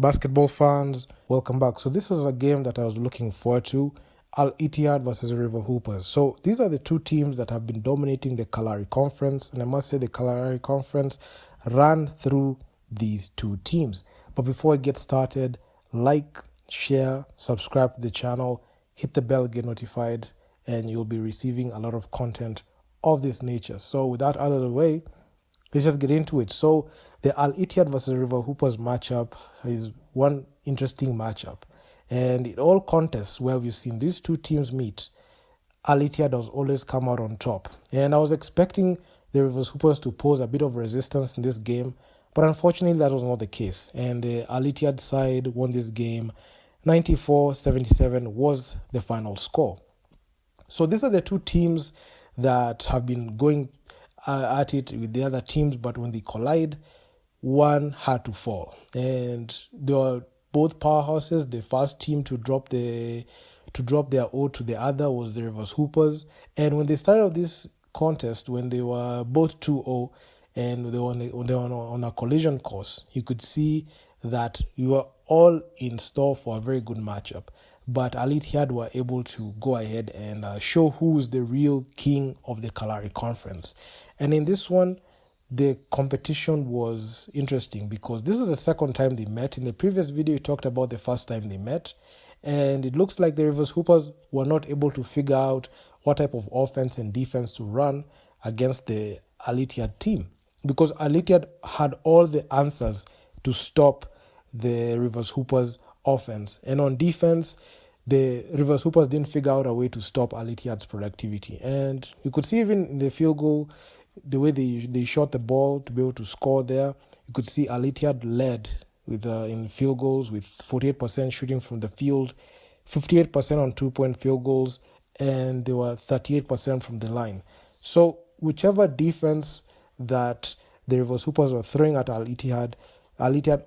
Basketball fans, welcome back. So this is a game that I was looking forward to. Ittihad versus River Hoopers. So these are the two teams that have been dominating the Kalahari Conference, and I must say the Kalahari Conference ran through these two teams. But before I get started, like, share, subscribe to the channel, hit the bell, get notified, and you'll be receiving a lot of content of this nature. So without out of the way, let's just get into it. So the Al Ittihad versus River Hoopers matchup is one interesting matchup. And in all contests where we've seen these two teams meet, Al Ittihad has always come out on top. And I was expecting the River Hoopers to pose a bit of resistance in this game, but unfortunately that was not the case. And the Al Ittihad side won this game. 94-77 was the final score. So these are the two teams that have been going at it with the other teams, but when they collide, one had to fall. And they were both powerhouses. The first team to drop their O to the other was the Rivers Hoopers. And when they started this contest, when they were both 2-0 and they were on a collision course, you could see that you were all in store for a very good matchup. But Al Ittihad were able to go ahead and show who's the real king of the Kalahari Conference. And in this one, the competition was interesting because this is the second time they met. In the previous video, we talked about the first time they met. And it looks like the Rivers Hoopers were not able to figure out what type of offense and defense to run against the Al Ittihad team. Because Al Ittihad had all the answers to stop the Rivers Hoopers offense. And on defense, the Rivers Hoopers didn't figure out a way to stop Al Ittihad's productivity. And you could see even in the field goal, the way they shot the ball to be able to score there, you could see Al Ittihad led with in field goals with 48% shooting from the field, 58% on 2-point field goals, and they were 38% from the line. So whichever defense that the Rivers Hoopers were throwing at Al Ittihad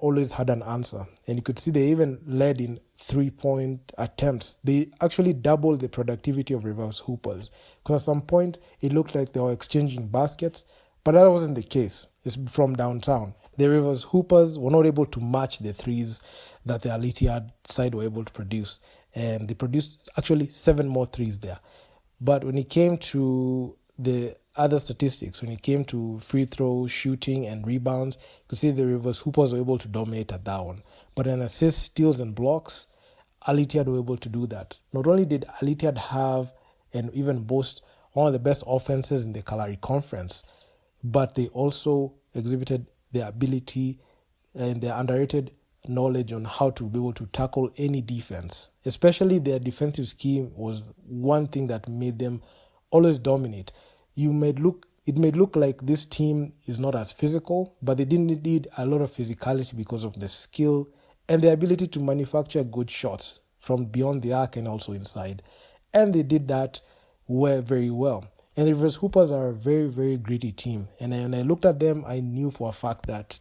always had an answer. And you could see they even led in 3-point attempts. They actually doubled the productivity of Rivers Hoopers. Because at some point, it looked like they were exchanging baskets, but that wasn't the case. It's from downtown. The Rivers Hoopers were not able to match the threes that the Al Ittihad side were able to produce. And they produced actually 7 more threes there. But when it came to the other statistics, when it came to free throws, shooting, and rebounds, you could see the Rivers Hoopers were able to dominate at that one. But in assists, steals, and blocks, Al Ittihad were able to do that. Not only did Al Ittihad have and even boast one of the best offenses in the Kalahari Conference, but they also exhibited their ability and their underrated knowledge on how to be able to tackle any defense. Especially their defensive scheme was one thing that made them always dominate. It may look like this team is not as physical, but they didn't need a lot of physicality because of the skill and the ability to manufacture good shots from beyond the arc and also inside. And they did that very well. And the Rivers Hoopers are a very, very gritty team. And when I looked at them, I knew for a fact that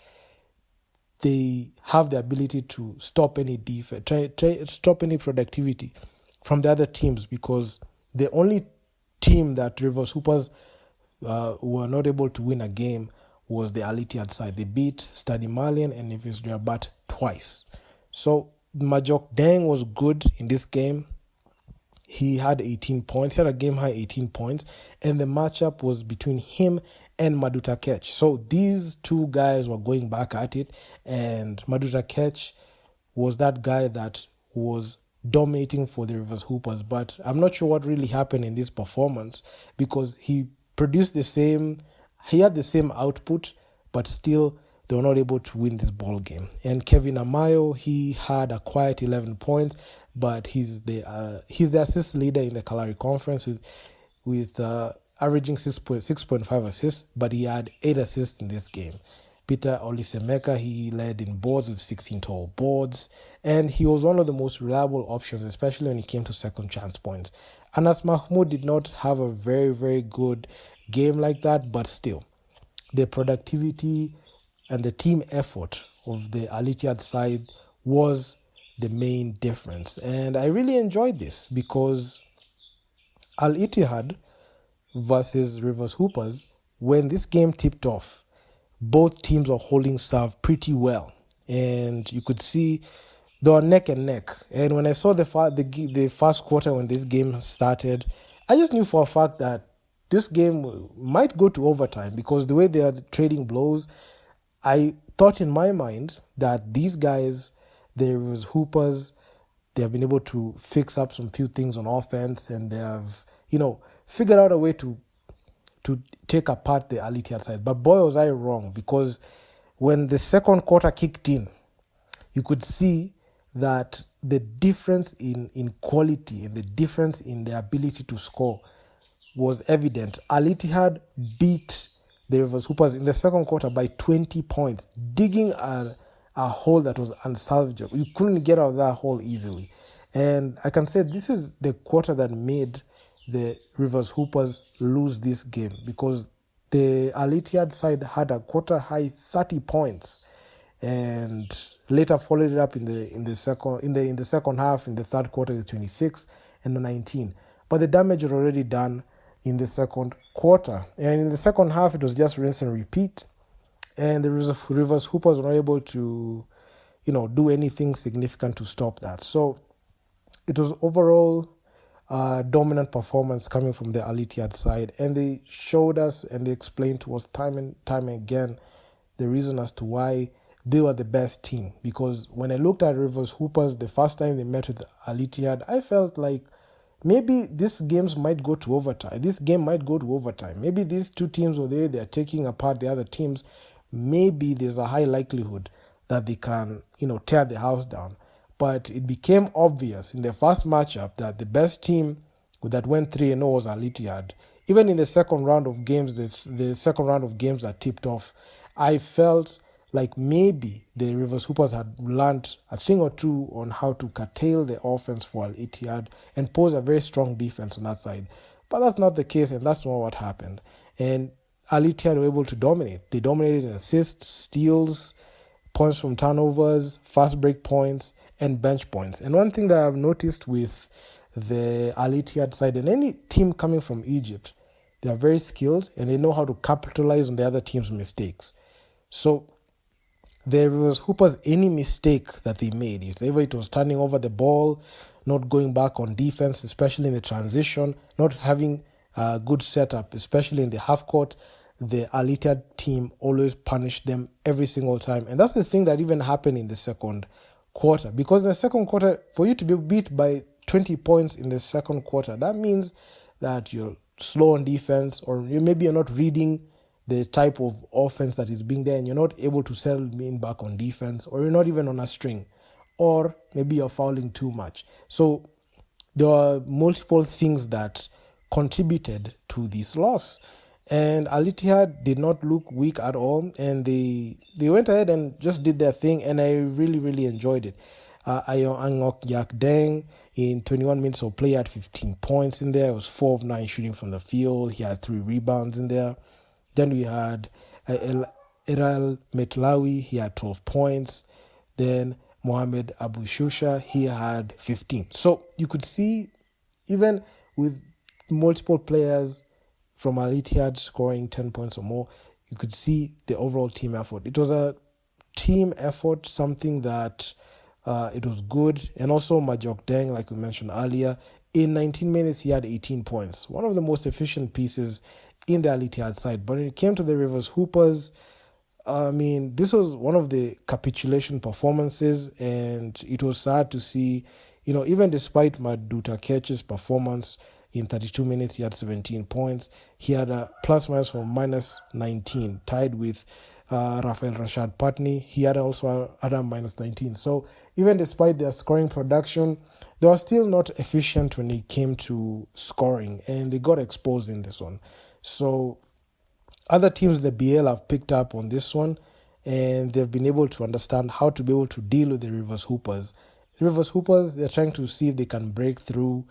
they have the ability to stop any defense, stop any productivity from the other teams, because the only team that Rivers Hoopers were not able to win a game was the Al Ittihad side. They beat Stadi Malian and Nevis Rabat twice. So Majok Deng was good in this game. He had 18 points. He had a game-high 18 points. And the matchup was between him and Maduta Ketch. So these two guys were going back at it. And Maduta Ketch was that guy that was dominating for the Rivers Hoopers. But I'm not sure what really happened in this performance, because he produced he had the same output, but still they were not able to win this ball game. And Kevin Amayo, he had a quiet 11 points, but he's the assist leader in the Kalahari Conference with averaging 6.5 assists, but he had 8 assists in this game. Peter Olisemeka, he led in boards with 16 total boards, and he was one of the most reliable options, especially when it came to second chance points. Anas Mahmoud did not have a very, very good game like that, but still, the productivity and the team effort of the Al Ittihad side was the main difference. And I really enjoyed this because Al Ittihad versus Rivers Hoopers, when this game tipped off, both teams were holding serve pretty well. and you could see they were neck and neck. And when I saw the first quarter when this game started, I just knew for a fact that this game might go to overtime because the way they are trading blows, I thought in my mind that these guys, there was hoopers, they have been able to fix up some few things on offense, and they have, figured out a way to take apart the Al Ittihad side. But boy, was I wrong, because when the second quarter kicked in, you could see that the difference in quality and the difference in the ability to score was evident. Al Ittihad beat the Rivers Hoopers in the second quarter by 20 points, digging a hole that was unsalvageable. You couldn't get out of that hole easily. And I can say this is the quarter that made the Rivers Hoopers lose this game, because the Al Ittihad side had a quarter high 30 points, and later followed it up in the second half, in the third quarter, the 26 and the 19. But the damage was already done in the second quarter, and in the second half it was just rinse and repeat, and the Rivers Hoopers were not able to do anything significant to stop that. So it was overall dominant performance coming from the Al Ittihad side, and they showed us and they explained to us time and time again the reason as to why they were the best team. Because when I looked at Rivers Hoopers the first time they met with Al Ittihad, I felt like maybe this game might go to overtime. Maybe these two teams were there, they're taking apart the other teams. Maybe there's a high likelihood that they can, tear the house down. But it became obvious in the first matchup that the best team that went 3-0 was Al Ittihad. Even in the second round of games, the second round of games that tipped off, I felt like maybe the Rivers Hoopers had learned a thing or two on how to curtail the offense for Al Ittihad and pose a very strong defense on that side. But that's not the case, and that's not what happened. And Al Ittihad were able to dominate. They dominated in assists, steals, points from turnovers, fast break points, and bench points. And one thing that I've noticed with the Al Ittihad side, and any team coming from Egypt, they are very skilled and they know how to capitalize on the other team's mistakes. So there was Hoopers, any mistake that they made, if ever it was turning over the ball, not going back on defense, especially in the transition, not having a good setup, especially in the half court, the Al Ittihad team always punished them every single time. And that's the thing that even happened in the second quarter, because in the second quarter, for you to be beat by 20 points in the second quarter, that means that you're slow on defense, or maybe you're not reading the type of offense that is being there, and you're not able to settle in back on defense, or you're not even on a string, or maybe you're fouling too much. So there are multiple things that contributed to this loss. And Al Ittihad did not look weak at all, and they went ahead and just did their thing, and I really, really enjoyed it. Angok Yak Deng, in 21 minutes of play, had 15 points in there. It was 4 of 9 shooting from the field. He had 3 rebounds in there. Then we had Eral Metlawi, he had 12 points. Then Mohamed Abu Shusha, he had 15. So you could see, even with multiple players from Al Ittihad scoring 10 points or more, you could see the overall team effort. It was a team effort, something that it was good. And also Majok Deng, like we mentioned earlier, in 19 minutes, he had 18 points. One of the most efficient pieces in the Al Ittihad side. But when it came to the Rivers Hoopers, this was one of the capitulation performances, and it was sad to see, even despite Maduta Kech's performance, in 32 minutes, he had 17 points. He had a plus-minus from minus 19, tied with Rafael Rashad Patni. He had also had a minus 19. So even despite their scoring production, they were still not efficient when it came to scoring, and they got exposed in this one. So other teams in the BAL have picked up on this one, and they've been able to understand how to be able to deal with the Rivers Hoopers. The Rivers Hoopers, they're trying to see if they can break through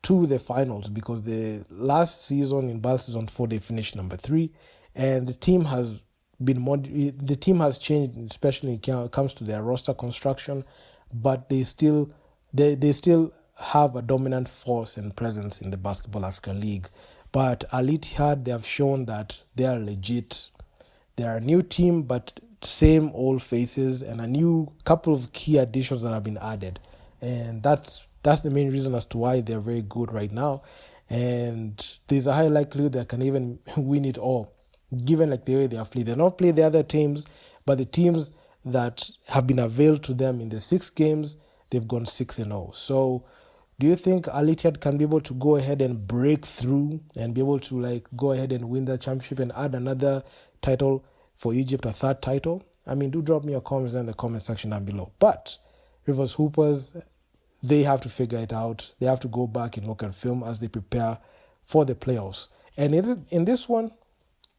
to the finals, because the last season in BAL Season 4 they finished number 3, and the team has changed, especially when it comes to their roster construction, but they still have a dominant force and presence in the Basketball African League. But Al Ittihad, they have shown that they are legit. They are a new team, but same old faces and a new couple of key additions that have been added, and that's the main reason as to why they're very good right now. And there's a high likelihood they can even win it all, given like the way they have played. They've not played the other teams, but the teams that have been availed to them in the 6 games, they've gone 6-0. So do you think Al Ittihad can be able to go ahead and break through and be able to like go ahead and win the championship and add another title for Egypt, a third title? I mean, do drop me your comments in the comment section down below. But Rivers Hoopers, they have to figure it out. They have to go back and look at film as they prepare for the playoffs. And in this one,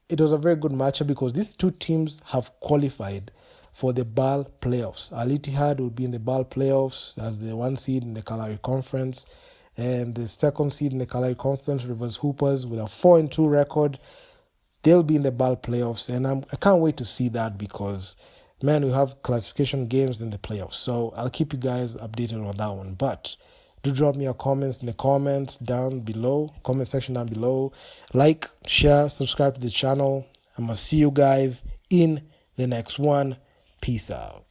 it was a very good matchup because these two teams have qualified for the BAL playoffs. Al Ittihad will be in the BAL playoffs as the 1 seed in the Kalahari Conference, and the 2nd seed in the Kalahari Conference, Rivers Hoopers, with a 4-2 record, they'll be in the BAL playoffs, and I can't wait to see that because, man, we have classification games in the playoffs. So I'll keep you guys updated on that one. But do drop me your comments in the comments down below, comment section down below. Like, share, subscribe to the channel. I'm going to see you guys in the next one. Peace out.